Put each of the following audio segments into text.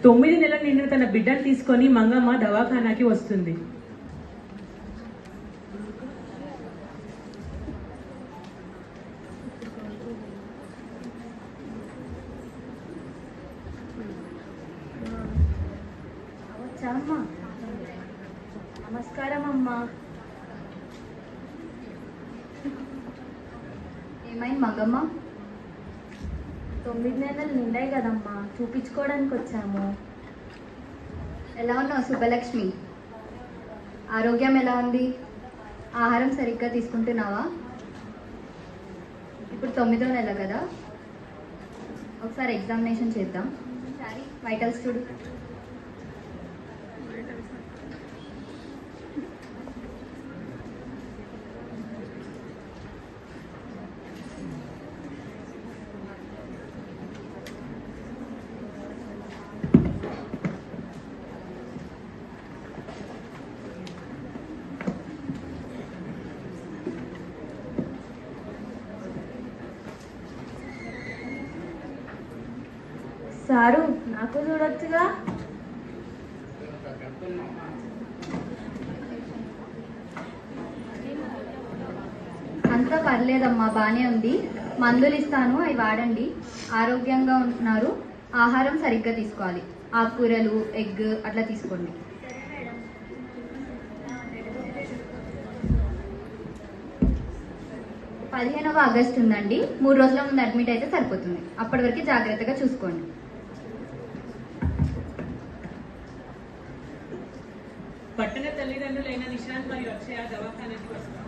9 నెలలు నిండిన తన బిడ్డను తీసుకొని మంగమ్మ దవాఖానాకి వస్తుంది. నమస్కారం అమ్మా. ఏమైంది మంగమ్మ? 9 నెలలు నిండాయి కదమ్మా, చూపించుకోవడానికి వచ్చాము. ఎలా ఉన్నావు శుభలక్ష్మి? ఆరోగ్యం ఎలా ఉంది? ఆహారం సరిగ్గా తీసుకుంటున్నావా? ఇప్పుడు 9వ నెల కదా, ఒకసారి ఎగ్జామినేషన్ చేద్దాం. సరే, వైటల్స్ చూడు. సారు, నాకు చూడొచ్చుగా. అంతా పర్లేదమ్మా, బాగానే ఉంది. మందులు ఇస్తాను, అవి వాడండి. ఆరోగ్యంగా ఉంటున్నారు. ఆహారం సరిగ్గా తీసుకోవాలి. ఆకుకూరలు, ఎగ్ అట్లా తీసుకోండి. 15వ ఆగస్టు ఉందండి. 3 రోజుల ముందు అడ్మిట్ అయితే సరిపోతుంది. అప్పటి వరకు జాగ్రత్తగా చూసుకోండి. పట్టణ తల్లిదండ్రులైన నిశాంత్ మరియు అక్షయ దవాఖానాకి వస్తారు.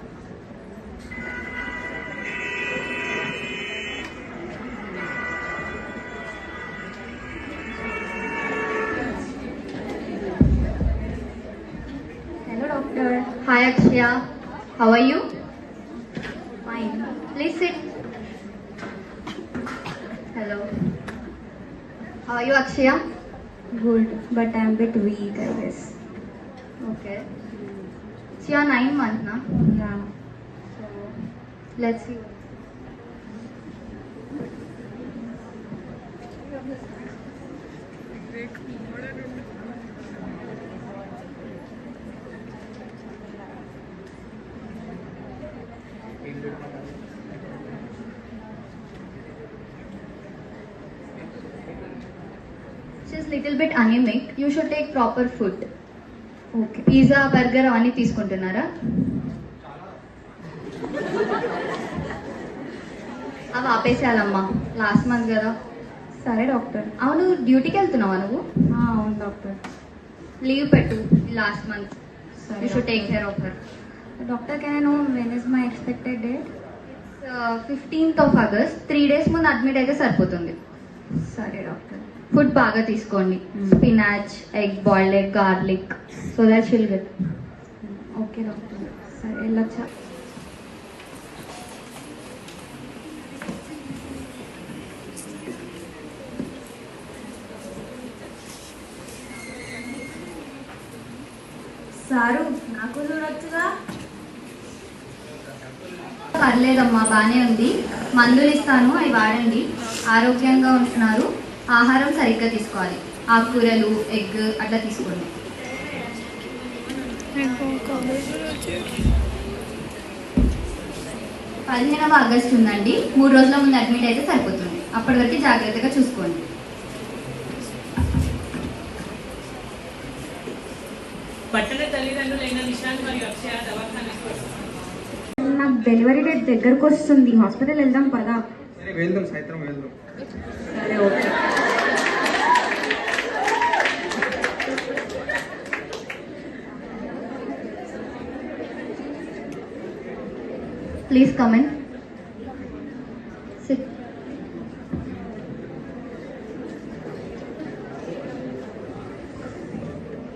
Hello doctor. Hi Akshaya. How are you? Fine. Please sit. Hello. How are you Akshaya? Good, but I'm a bit weak, I guess. Okay. So you are 9 months now. Yeah. So let's see. She's little bit anemic. You should take proper food. Okay. Pizza, burger అవన్నీ తీసుకుంటున్నారా? అవి ఆపేసేయాలమ్మా, last month కదా. సరే doctor. అవును, డ్యూటీకి వెళ్తున్నావా నువ్వు? అవును డాక్టర్. లీవ్ పెట్టు లాస్ట్ మంత్. సరే you should take care of her. Doctor, can I know when is my expected date? 15th of August. 3 days ముందు అడ్మిట్ అయితే సరిపోతుంది. సరే డాక్టర్. ఫుడ్ బాగా తీసుకోండి. Spinach, egg, boiled egg, garlic, so that she'll get. Okay doctor. సరే వెళ్ళొచ్చా? Sir, నాకు చూడొచ్చుగా. పర్లేదమ్మా, బాగానే ఉంది. మందులు ఇస్తాను, అవి వాడండి. ఆరోగ్యంగా ఉంటున్నారు. ఆహారం సరిగ్గా తీసుకోవాలి. ఆకుకూరలు, ఎగ్ అట్లా తీసుకోండి. 15వ ఆగస్టు ఉందండి. 3 రోజుల ముందు అడ్మిట్ అయితే సరిపోతుంది. అప్పటి వరకు జాగ్రత్తగా చూసుకోండి. పట్టణ తల్లిదండ్రులైన నిశాంత్ మరియు అక్షయ దవాఖానాకి వస్తారు. నాకు డెలివరీ డేట్ దగ్గరకు వస్తుంది, హాస్పిటల్ వెళ్దాం పదా. వెళ్దాం, సాయంత్రం వెళ్దాం. సరే okay. Please come in. Sit.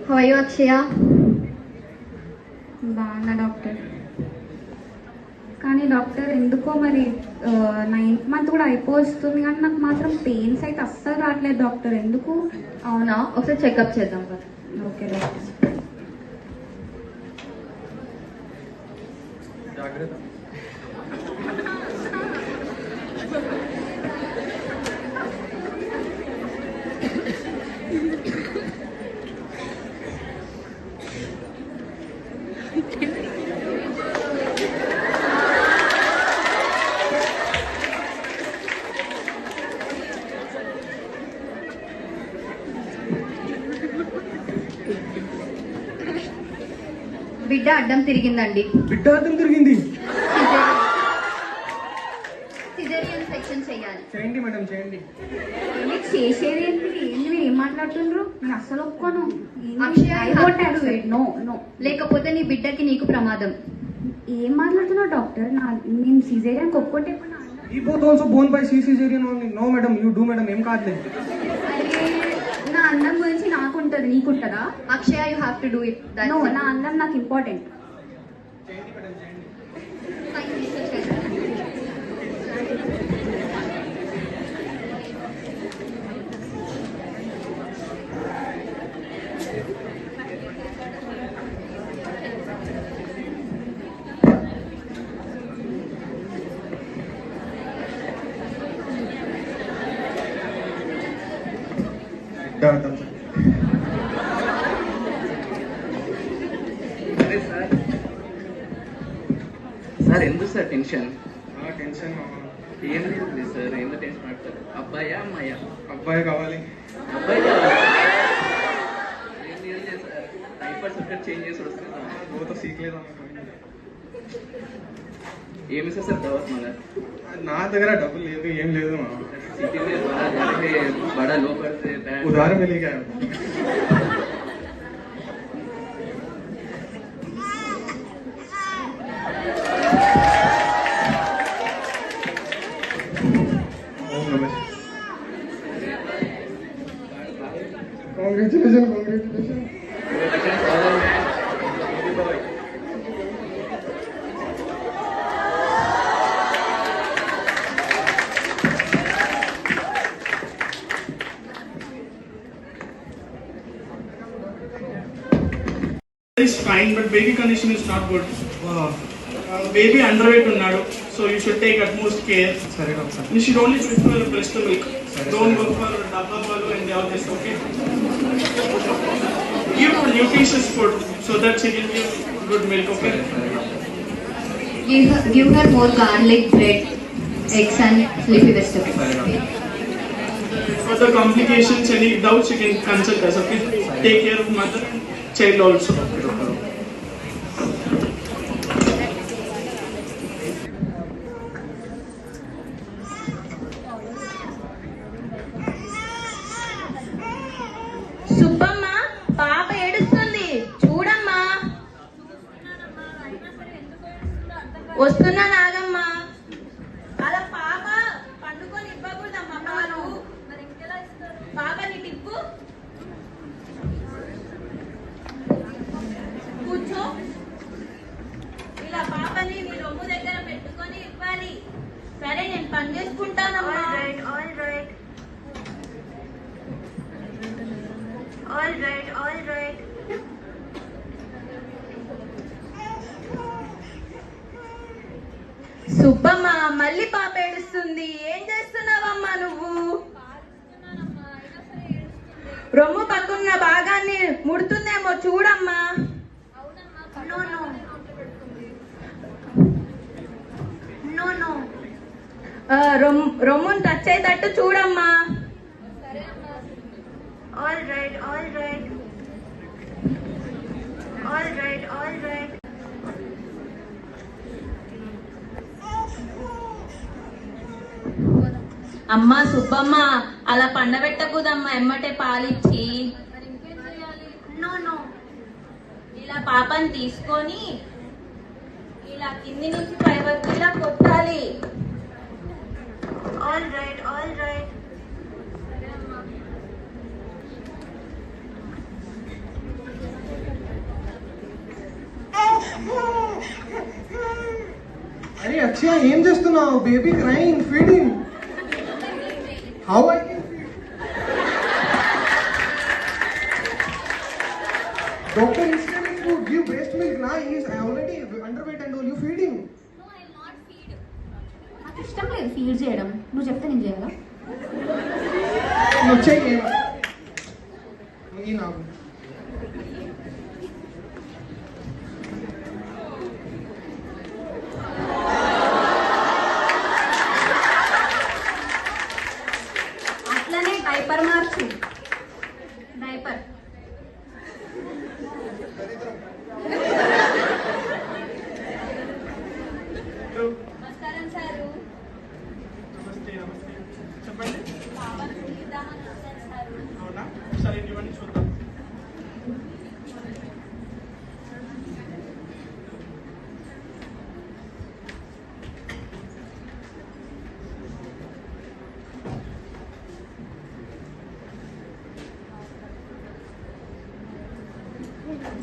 How are you Akshaya? బాగున్నా డాక్టర్. కానీ డాక్టర్ ఎందుకో మరి 9th month కూడా అయిపోతుంది, కానీ నాకు మాత్రం పెయిన్స్ అయితే అస్సలు రావట్లేదు డాక్టర్, ఎందుకు? అవునా, ఒకసారి చెకప్ చేద్దాం కదా. Okay doctor. జాగ్రత్త. బిడ్డ అడ్డం తిరిగిందండి. బిడ్డ అర్థం తిరిగింది. సిజేరియన్ సెక్షన్ చేయాలి. చేయండి మేడం, చేయండి. మీరు చేసేది ఏంటి? ఏంటి మీరు ఏం మాట్లాడుతుండ్రు? నేను అస్సలు ఒప్పుకోను. అక్షయ, నో నో. లేకపోతే నీ బిడ్డకి నీకు ప్రమాదం. ఏం మాట్లాడుతున్నావు డాక్టర్? నేను సిజేరియన్ ఒప్పుకుంటే ఈ both also born by caesarean only. No madam, you do madam. ఏం కాదులేదు. నా అందం గురించి నాకు ఉంటుంది, నీకుంటుందా? Akshaya, you have to do it. No, నా అందం నాకు ఇంపార్టెంట్. చేయండి మేడం, చేయండి. బిడ్డ అర్థం సార్. సార్ ఎందుకు సార్ టెన్షన్? టెన్షన్ ఏం లేదు సార్, ఎందుకు టెన్షన్ పడతారు? అబ్బాయా అమ్మాయా? అబ్బాయి కావాలి. అబ్బాయి కావాలా? ఏం లేదు సార్, డైపర్స్ ఒక్కటి చేంజ్ చేసి వస్తున్నా. బోత సీక్లేదు. ఏమి సార్ డౌట్ మళ్ళా? నా దగ్గర డబ్బులు లేదు, ఏం లేదు. सिटी में बड़ा लो करते उधार में लेके आया. Congratulations, congratulations. is fine, but baby condition is not good. Baby underweight unnadu, so you should take utmost care. Sorry, doctor. You should only prefer breast milk. Don't go for dabba palu and all this. Okay. Give her nutritious food so that she can give good milk. Okay. Give her more garlic bread, eggs and leafy vegetables. For the complications, any doubts, you can consult us. Okay. Take care of mother and child also. Subbamma, పాప ఏడుస్తుంది చూడమ్మా. వస్తున్నా నాగమ్మా. అలా పాప పండుకొని ఇవ్వకూడదమ్మా పాలు. పాపని టిప్పు, కూర్చో. ఇలా పాపని నీ రొమ్ము దగ్గర పెట్టుకొని ఇవ్వాలి. సరే, నేను పని చేసుకుంటానమ్మా. All right. సుబ్బమ్మ, మళ్ళీ పాప ఏడుస్తుంది. ఏం చేస్తున్నావమ్మా నువ్వు? రొమ్ము పక్కన్న భాగాన్ని ముడుతుందేమో చూడమ్మా. రొమ్మును టచ్ అయ్యేటట్టు చూడమ్మా. All right. అమ్మా సుబ్బమ్మ, అలా పండబెట్టకూడమ్మా. ఎమ్మటే పాలిచ్చి ఇలా పాపని తీసుకొని ఇలా కింది నుంచి పై వరకు ఇలా కొట్టాలి. All right. అరే అక్షయ, ఏం చేస్తున్నావు? Baby crying, feeding. How I can feed? Doctor instead to give breast milk. No he is already underweight and you feeding. నాకు ఇష్టం లేదు ఫీడ్ చేయడం. నువ్వు చెప్తే నేను చేయాలా? నువ్వు చెయ్యి. నాకు అట్లనే డైపర్ మార్చు. డైపర్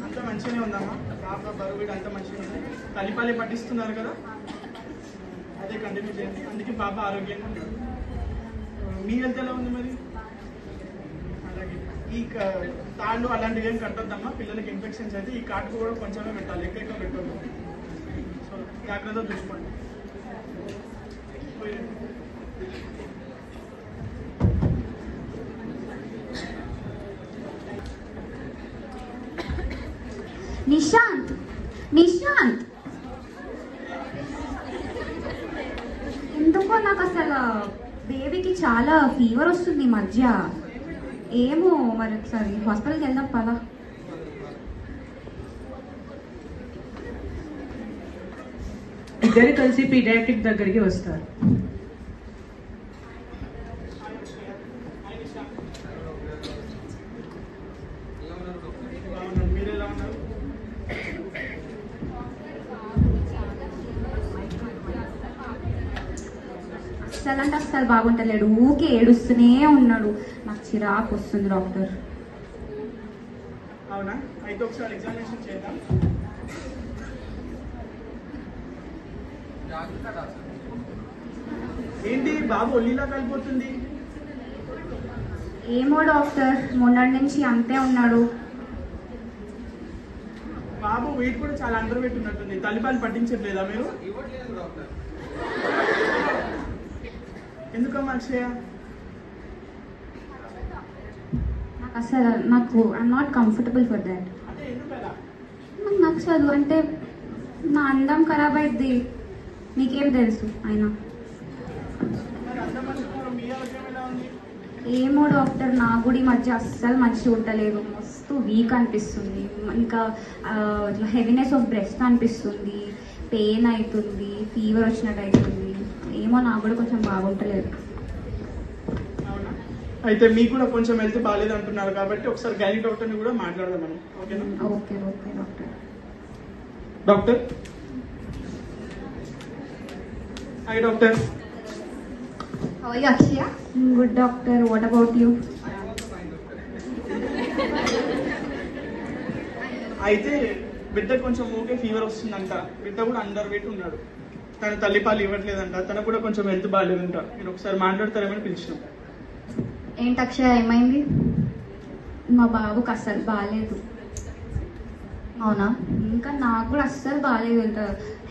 అంత మంచిగానే ఉందమ్మా, పాప బరువు కూడా అంత మంచిగా ఉంది. తల్లిపాలి పట్టిస్తున్నారు కదా, అదే కంటిన్యూ చేయండి. అందుకే పాప ఆరోగ్యంగా ఉంటుంది. మీ హెల్త్ ఎలా ఉంది మరి? అలాగే ఈ తాళ్ళు అలాంటివి ఏం కట్టొద్దమ్మా, పిల్లలకి ఇన్ఫెక్షన్స్ అయితే ఈ కాటుకు కూడా కొంచెమే పెట్టాలి, ఎక్కువ పెట్టొద్దు. సో జాగ్రత్తగా చూసుకోండి. నిశాంత్, నిశాంత్, ఎందుకో నాకు అసలు బేబీకి చాలా ఫీవర్ వస్తుంది ఈ మధ్య. ఏమో మరి ఒకసారి హాస్పిటల్కి వెళ్దాం పదా. ఇద్దరు కలిసి పీడియాట్రిక్ దగ్గరికి వస్తారు. మీరు ఎలా ఉన్నారు? అస్సలు అంటే అస్సలు బాగుంటలేడు, ఊకే ఏడుస్తూనే ఉన్నాడు. నాకు చిరాకు వస్తుంది డాక్టర్. అవునా, అయితే ఒకసారి ఎగ్జామినేషన్ చేద్దాం. ఏంటి బాబు ఒళ్ళిలా కలిపోతుంది? ఏమో డాక్టర్, మొన్నటి నుంచి అంతే ఉన్నాడు. బాబు వెయిట్ కూడా చాలా అండర్ వెయిట్ ఉన్నట్టుంది. తల్లిపాలు పట్టించట్లేదా మీరు? ఎందుకమ్మా అక్షయ? నాకు అసలు I'm not comfortable for that. అంటే ఎందుకలా? నాకు నచ్చదు, అంటే నా అందం ఖరాబ్ అయింది. మీకేం తెలుసు అయినా? మరి అంతమంది మీ ఆరోగ్యం ఎలా ఉంది? ఏమో డాక్టర్, నా గుడి మధ్య అస్సలు మంచిగా ఉండలేదు. మస్తు వీక్ అనిపిస్తుంది, ఇంకా ఇట్లా హెవీనెస్ ఆఫ్ బ్రెస్ట్ అనిపిస్తుంది, పెయిన్ అవుతుంది, ఫీవర్ వచ్చినట్టు అవుతుంది. ఏమో నాకు కూడా కొంచెం బాగుంటలేదు. అవునా, అయితే మీకు కూడా కొంచెం హెల్త్ బాగాలేదు అంటున్నారు కాబట్టి ఒకసారి గైనీ డాక్టర్ని కూడా మాట్లాడదాం మనం. ఓకేనా? Okay okay doctor. Doctor, hi doctor. How are you, Akshaya? Good doctor, what about you? అయితే బిడ్డ కొంచెం ఓకే ఫీవర్ వస్తుందంట, బిడ్డ కూడా అండర్ వెయిట్ ఉన్నాడు, తన తల్లిపాలు ఇవ్వట్లేదంట, తనకు కూడా కొంచెం హెల్త్ బాగాలేదంట. మీరు ఒకసారి మాట్లాడతారేమని పిలిచినాం. ఏంటి అక్షయ, ఏమైంది? మా బాబుకి అస్సలు బాగాలేదు. అవునా? ఇంకా నాకు కూడా అస్సలు బాగాలేదు. ఇంత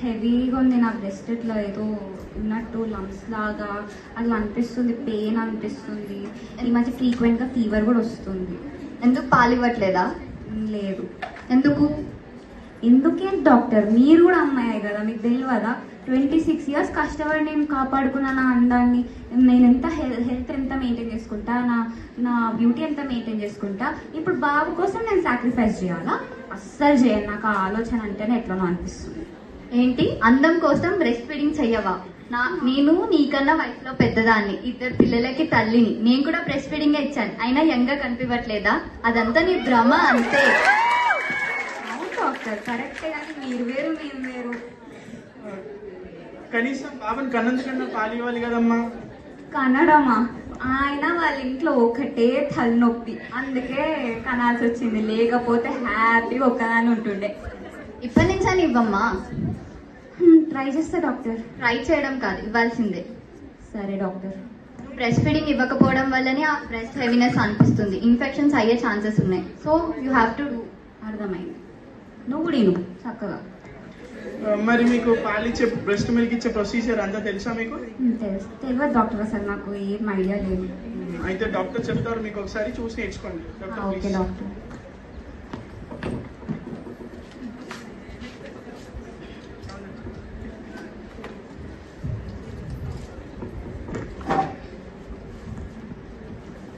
హెవీగా ఉంది నా బ్రెస్ట్, ఇట్లా ఏదో ఉన్నట్టు లంప్స్ లాగా అట్లా అనిపిస్తుంది, పెయిన్ అనిపిస్తుంది. ఈ మధ్య ఫ్రీక్వెంట్గా ఫీవర్ కూడా వస్తుంది. ఎందుకు పాలు ఇవ్వట్లేదా? లేదు. ఎందుకు? డాక్టర్, మీరు కూడా అమ్మాయి కదా, మీకు తెలియదా? 26 years కష్టపడి నేను కాపాడుకున్నా నా అందాన్ని. నేను ఎంత హెల్త్ ఎంత మెయింటైన్ చేసుకుంటా, నా బ్యూటీ ఎంత మెయింటైన్ చేసుకుంటా. ఇప్పుడు బాబు కోసం నేను సాక్రిఫైస్ చేయాలా? అస్సలు చేయను. నాకు ఆ ఆలోచన అంటేనే ఎట్లనో అనిపిస్తుంది. ఏంటి, అందం కోసం బ్రెస్ట్ ఫీడింగ్ చెయ్యవా? నేను నీకన్నా వయసులో పెద్దదాన్ని, 2 పిల్లలకి తల్లిని. నేను కూడా బ్రెస్ట్ ఫీడింగ్ ఇచ్చాను, అయినా యంగ్ గా కనిపించట్లేదా? అదంతా నీ భ్రమ అంతే. అవును డాక్టర్, కరెక్టే, కానీ మీరు వేరు మేము వేరు. కనీసం బాబుని కన్నందుకన్నా పాలు ఇవ్వాలి కదమ్మా. కనడమా? ఆయన వాళ్ళ ఇంట్లో ఒకటే తలనొప్పి, అందుకే కనాల్సి వచ్చింది. లేకపోతే హ్యాపీగా ఒక్కదాన్ని ఉంటుండే. ఇప్పటి నుంచి అని ఇవ్వమ్మా. ట్రై చేస్తా డాక్టర్. ట్రై చేయడం కాదు, ఇవ్వాల్సిందే. సరే డాక్టర్. బ్రెస్ట్ ఫీడింగ్ ఇవ్వకపోవడం వల్లనే ఆ బ్రెస్ట్ హెవీనెస్ అనిపిస్తుంది, ఇన్ఫెక్షన్స్ అయ్యే ఛాన్సెస్ ఉన్నాయి. So you have to do. అర్థమైంది. నువ్వు కూడా ఇను చక్కగా. మరి మీకు పాలు ఇచ్చే బ్రెస్ట్ మిల్క్ ఇచ్చే ప్రొసీజర్ అంతా తెలుసా మీకు? తెలుసు. తెలియదు డాక్టర్, అసలు నాకు ఏం ఐడియా లేదు. అయితే డాక్టర్ చెప్తారు, మీకు ఒకసారి చూసి నేర్చుకోండి. Doctor okay please. డాక్టర్.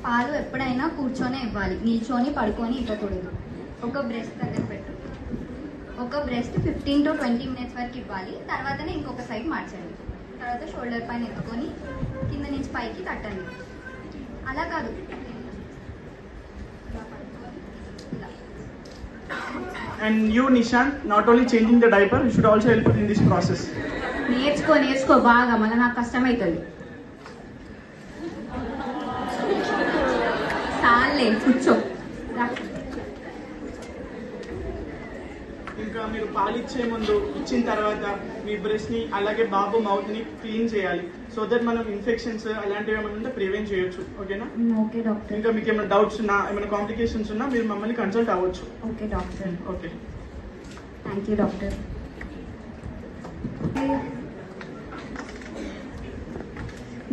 పాలు ఎప్పుడైనా కూర్చొని ఇవ్వాలి, నిల్చొని పడుకొని ఇవ్వకూడదు. ఒక బ్రెస్ట్ దగ్గర పెట్టు. ఒక బ్రెస్ట్ 15 to 20 minutes వరకు ఇవ్వాలి. తర్వాతనే ఇంకొక సైడ్ మార్చండి. తర్వాత షోల్డర్ పైన ఎత్తుకొని కింద నుంచి పైకి తట్టండి. అలా కాదు, ఇలా. And you, Nishant, not only changing the diaper, you should also help in this process. నేర్చుకో బాగా, మళ్ళీ నాకు కష్టమవుతుంది. చాలే కూర్చో. రా. ఇంకా మీరు పాలు ఇచ్చే ముందు ఇచ్చిన తర్వాత మీ బ్రెస్ట్ని అలాగే బాబు మౌత్ని క్లీన్ చేయాలి. సో దట్ మనం ఇన్ఫెక్షన్స్ అలాంటివి ఏమైనా ఉంటే ప్రివెంట్ చేయొచ్చు. ఓకేనా? Okay doctor. ఇంకా మీకు ఏమైనా డౌట్స్ ఉన్నా ఏమైనా కాంప్లికేషన్స్ ఉన్నా మీరు మమ్మల్ని కన్సల్ట్ అవ్వచ్చు. Okay doctor. Okay, thank you doctor.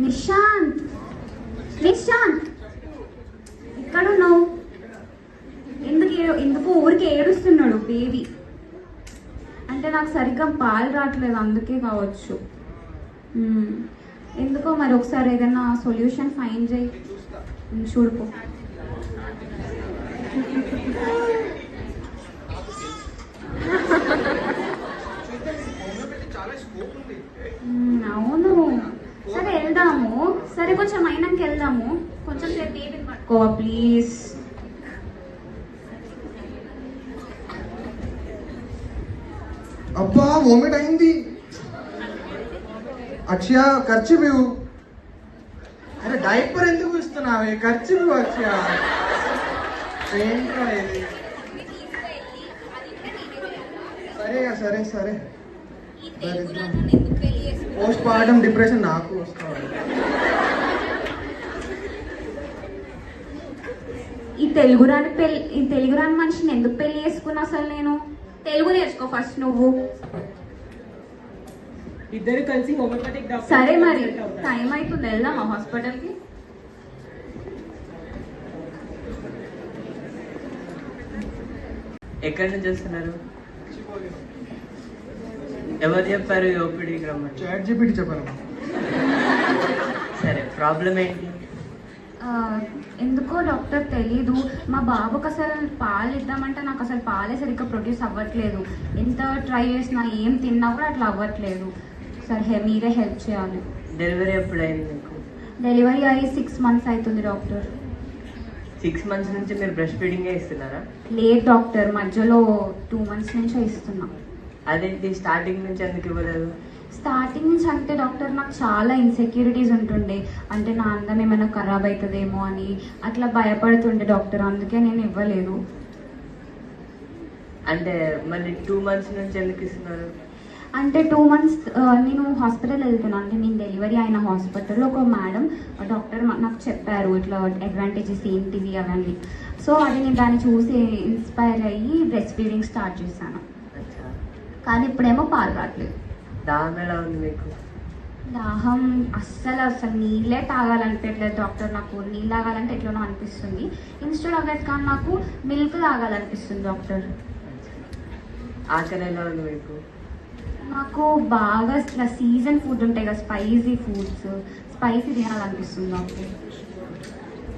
Nishant, Nishant ఎక్కడున్నావు? ఎందుకు ఊరికి ఏడుస్తున్నాడు బేబీ? అంటే నాకు సరిగ్గా పాలు రావట్లేదు, అందుకే కావచ్చు. ఎందుకో మరి ఒకసారి ఏదైనా సొల్యూషన్ ఫైండ్ చేయి. చూడుకో. అవును, సరే వెళ్దాము. సరే కొంచెం అయినాక వెళ్దాము. కొంచెం సేపు బేబీని పట్టుకోవా ప్లీజ్. అబ్బా వోమిట్ అయింది. అక్షయ ఖర్చు ఇవ్వు. అరే డైపర్ ఎందుకు ఇస్తున్నావే? ఖర్చు ఇవ్వు అక్షయ. ఏంట్రా ఇది? సరే సరే. పోస్ట్ పార్టం డిప్రెషన్ నాకు వస్తుంది. ఈ తెలుగు రాని మనిషిని ఎందుకు పెళ్లి చేసుకున్నా? అసలు నేను తెలుగు నేర్చుకో ఫస్ట్ నువ్వు. ఇద్దరు కలిసి హోమియోపతిక్ డాక్టర్. సరే మరి టైం అవుతుంది, వెళ్దామా హాస్పిటల్కి? ఎక్కడి నుంచి వస్తున్నారు? ఎవరు చెప్పారు ఓపీడీకి రమ్మని? ChatGPT చెప్పాను. సరే, ప్రాబ్లం ఏంటి? ఎందుకో డాక్టర్ తెలీదు. మా బాబుకి అసలు పాలు ఇద్దామంటే నాకు అసలు పాలే సరిగ్గా ప్రొడ్యూస్ అవ్వట్లేదు. ఎంత ట్రై చేసినా ఏం తిన్నా కూడా అట్లా అవ్వట్లేదు. సరే మీరే హెల్ప్ చేయాలి. డెలివరీ ఎప్పుడైంది మీకు? డెలివరీ అయ్యి 6 months అవుతుంది డాక్టర్. 6 months నుంచి మీరు బ్రెస్ట్ ఫీడింగే ఇస్తున్నారా? లేదు డాక్టర్, మధ్యలో 2 months నుంచే ఇస్తున్నా. అదేంటి స్టార్టింగ్ నుంచి ఎందుకు ఇవ్వలేదు? స్టార్టింగ్ నుంచి అంటే డాక్టర్ నాకు చాలా ఇన్సెక్యూరిటీస్ ఉంటుండే. అంటే నా అందం ఏమైనా ఖరాబ్ అవుతుందేమో అని అట్లా భయపడుతుండే డాక్టర్, అందుకే నేను ఇవ్వలేదు. అంటే మళ్ళీ 2 months నుంచి ఎందుకు ఇస్తున్నారు? అంటే 2 months నేను హాస్పిటల్ వెళ్తున్నాను. అంటే నేను డెలివరీ అయిన హాస్పిటల్లో ఒక మేడం డాక్టర్ నాకు చెప్పారు ఇట్లా అడ్వాంటేజెస్ ఏంటివి అవన్నీ. సో అది నేను దాన్ని చూసి ఇన్స్పైర్ అయ్యి బ్రెస్ట్ ఫీడింగ్ స్టార్ట్ చేశాను. కానీ ఇప్పుడేమో పాలు రావట్లేదు. దాహం ఎలా ఉంది మీకు? దాహం అస్సలు నీళ్ళే తాగాలనిపించలేదు డాక్టర్. నాకు నీళ్ళు తాగాలంటే ఎట్లనో అనిపిస్తుంది. ఇన్స్టెడ్ ఆఫ్ దట్ కానీ నాకు మిల్క్ తాగాలనిపిస్తుంది డాక్టర్. ఆకలి ఎలా ఉంది మీకు? నాకు బాగా ఇట్లా సీజన్ ఫుడ్ ఉంటాయి కదా, స్పైసీ ఫుడ్స్, స్పైసీ తినాలనిపిస్తుంది డాక్టర్.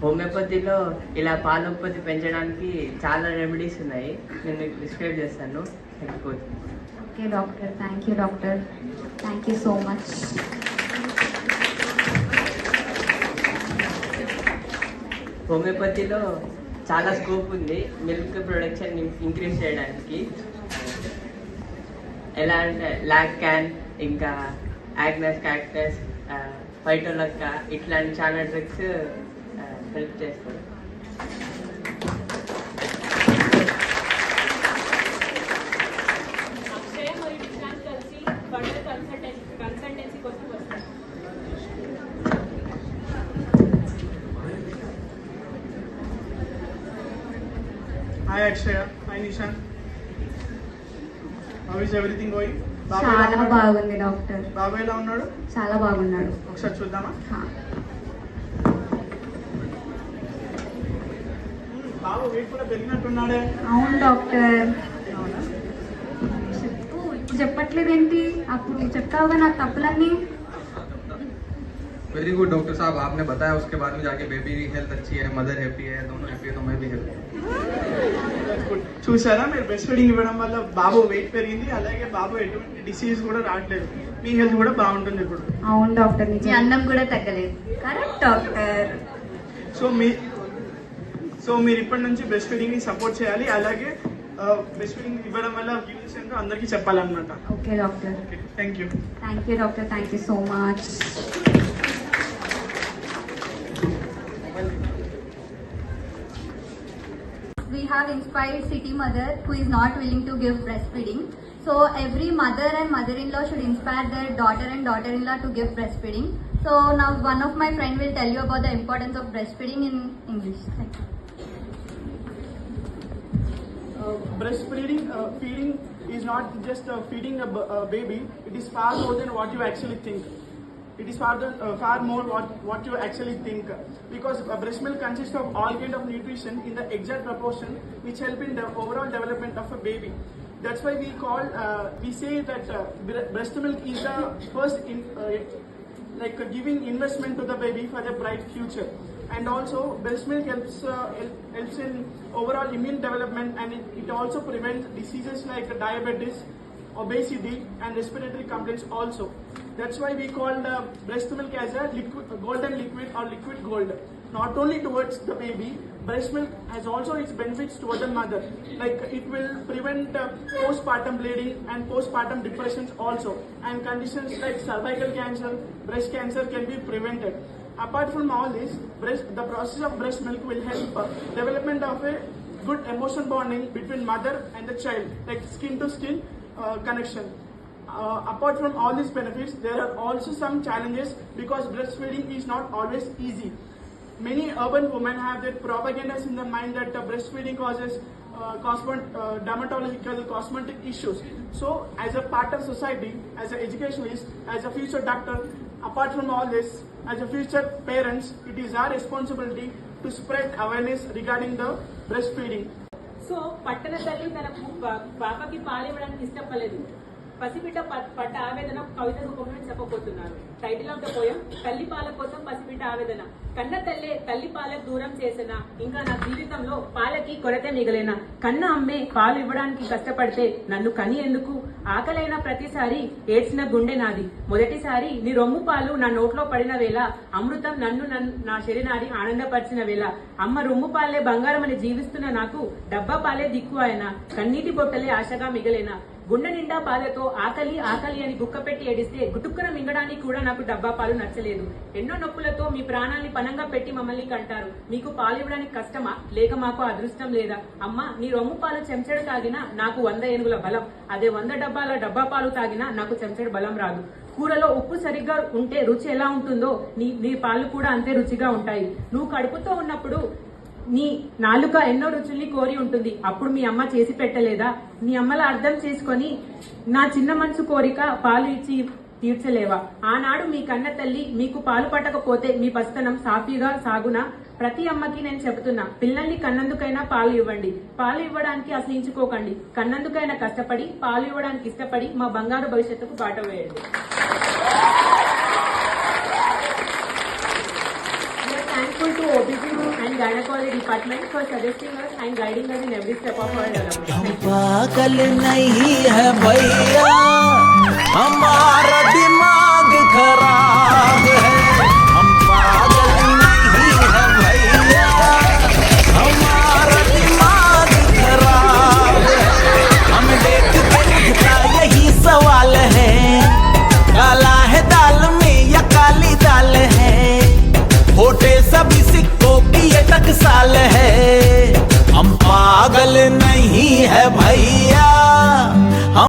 హోమియోపతిలో ఇలా పాల ఉత్పత్తి పెంచడానికి చాలా రెమెడీస్ ఉన్నాయి, నేను మీకు ప్రిస్క్రైబ్ చేస్తాను. వెళ్ళిపోతుంది. Okay doctor, thank you doctor, thank you so much. హోమియోపతిలో చాలా స్కోప్ ఉంది మిల్క్ ప్రొడక్షన్ ఇంక్రీజ్ చేయడానికి. ఎలా అంటే లాక్ క్యాన్, ఇంకా యాగ్నస్ క్యాక్టస్, ఫైటోలక్క ఇట్లాంటి చాలా డ్రగ్స్ హెల్ప్ చేస్తారు. అక్షయ మరియు నిశాంత్ కలిసి ఫర్దర్ కన్సల్టెన్సీ కోసం వస్తారు. Hi Akshaya, hi Nishant. How is everything going? చాలా బాగుంది డాక్టర్. బాబు ఎలా ఉన్నాడు? చాలా బాగున్నాడు. ఒకసారి చూద్దామా? బాబు వెయిట్ కూడా పెరిగినట్టున్నాడే. అవును డాక్టర్. అవునా? చెప్పు, ఇప్పుడు చెప్పట్లేదేంటి? అప్పుడు చెప్తావుగా నాకు తప్పులన్నీ. वेरी गुड डॉक्टर साहब, आपने बताया उसके बाद में जाके बेबी की हेल्थ अच्छी है, मदर हैप्पी है, दोनों हैप्पी है, तो मैं भी हैप्पी हूँ. చూసారా, మీరు బ్రెస్ట్ ఫీడింగ్ ఇవ్వడం వల్ల బాబు వెయిట్ పెరిగింది, అలాగే బాబు ఎటువంటి డిసీజ్ కూడా రావట్లేదు. మీ హెల్త్ కూడా బాగుంటుంది ఇప్పుడు. అవును డాక్టర్, మీ అందం కూడా తగ్గలేదు. Correct doctor. సో మీరు ఇప్పటి నుంచి బ్రెస్ట్ ఫీడింగ్ ని సపోర్ట్ చేయాలి, అలాగే బ్రెస్ట్ ఫీడింగ్ ఇవ్వడం వల్ల యూజెస్ ఏంటో అందరికీ చెప్పాలన్నమాట. Okay doctor. Thank you. Thank you doctor, thank you so much. We have inspired city mother who is not willing to give breastfeeding. So every mother and mother-in-law should inspire their daughter and daughter-in-law to give breastfeeding. So now one of my friend will tell you about the importance of breastfeeding in English. Thank you. Breastfeeding, feeding is not just feeding a baby. It is far more than what you actually think. It is far more what you actually think, because breast milk consists of all kind of nutrition in the exact proportion which help in the overall development of a baby. That's why we say that breast milk is the first giving investment to the baby for a bright future. And also breast milk helps in overall immune development, and it also prevents diseases like diabetes, obesity and respiratory complaints also. That's why we call breast milk as a golden liquid or liquid gold. Not only towards the baby, breast milk has also its benefits towards the mother. Like it will prevent postpartum bleeding and postpartum depressions also, and conditions like cervical cancer, breast cancer can be prevented. Apart from all this, the process of breast milk will help development of a good emotion bonding between mother and the child, like skin to skin connection. Apart from all these benefits, there are also some challenges because breastfeeding is not always easy. Many urban women have their propagandas in their mind that breastfeeding causes dermatological cosmetic issues. So as a part of society, as an educationalist, as a future doctor, apart from all this, as a future parents, it is our responsibility to spread awareness regarding the breastfeeding. So పట్టణ తల్లి తన పాపకి పాలివ్వడానికి ఇష్టపడలేదు. పసిబిడ్డ పడ్డ ఆవేదన కవిత రూపంలో చెప్పబోతున్నారు. టైటిల్ ఆఫ్ ద పోయం తల్లి పాల కోసం పసిబిడ్డ ఆవేదన. కన్న తల్లే తల్లి పాలకు దూరం చేసిన, ఇంకా నా జీవితంలో పాలకి కొరత మిగలేనా. కన్న అమ్మే పాలు ఇవ్వడానికి కష్టపడితే నన్ను కని ఎందుకు. ఆకలైన ప్రతిసారి ఏడ్చిన గుండె నాది. మొదటిసారి నీ రొమ్ము పాలు నా నోట్లో పడిన వేళ, అమృతం నన్ను నా శరీరాన్ని ఆనందపరిచిన వేళ, అమ్మ రొమ్ము పాలే బంగారం అని జీవిస్తున్న నాకు డబ్బా పాలే దిక్కు ఆయన. కన్నీటి బొట్టలే ఆశగా మిగలేనా. గుండె నిండా బాధతో ఆకలి ఆకలి అని గుక్కపెట్టి ఏడిస్తే గుటుక్కున మింగడానికి కూడా నాకు డబ్బా పాలు నచ్చలేదు. ఎన్నో నొప్పులతో మీ ప్రాణాన్ని పనంగా పెట్టి మమ్మల్ని కంటారు. మీకు పాలు ఇవ్వడానికి కష్టమా, లేక మాకు అదృష్టం లేదా. అమ్మ నీ రొమ్ము పాలు చెంచడు తాగినా నాకు 100 ఏనుగుల బలం. అదే 100 డబ్బాల డబ్బా పాలు తాగినా నాకు చెంచడు బలం రాదు. కూరలో ఉప్పు సరిగ్గా ఉంటే రుచి ఎలా ఉంటుందో నీ పాలు కూడా అంతే రుచిగా ఉంటాయి. నువ్వు కడుపుతో ఉన్నప్పుడు నీ నాలుక ఎన్నో రుచుల్ని కోరి ఉంటుంది. అప్పుడు మీ అమ్మ చేసి పెట్టలేదా. నీ అమ్మలా అర్థం చేసుకొని నా చిన్న మనసు కోరిక పాలు ఇచ్చి తీర్చలేవా. ఆనాడు మీ కన్న తల్లి మీకు పాలు పట్టకపోతే మీ పస్తనం సాఫీగా సాగునా. ప్రతి అమ్మకి నేను చెబుతున్నా, పిల్లల్ని కన్నందుకైనా పాలు ఇవ్వండి. పాలు ఇవ్వడానికి అసహించుకోకండి. కన్నందుకైనా కష్టపడి పాలు ఇవ్వడానికి ఇష్టపడి మా బంగారు భవిష్యత్తుకు బాట వేయండి. Thankful to OBG and Gynecology Department for suggesting us and guiding us in every step of our development. पागल नहीं है भैया, हमारा दिमाग खराब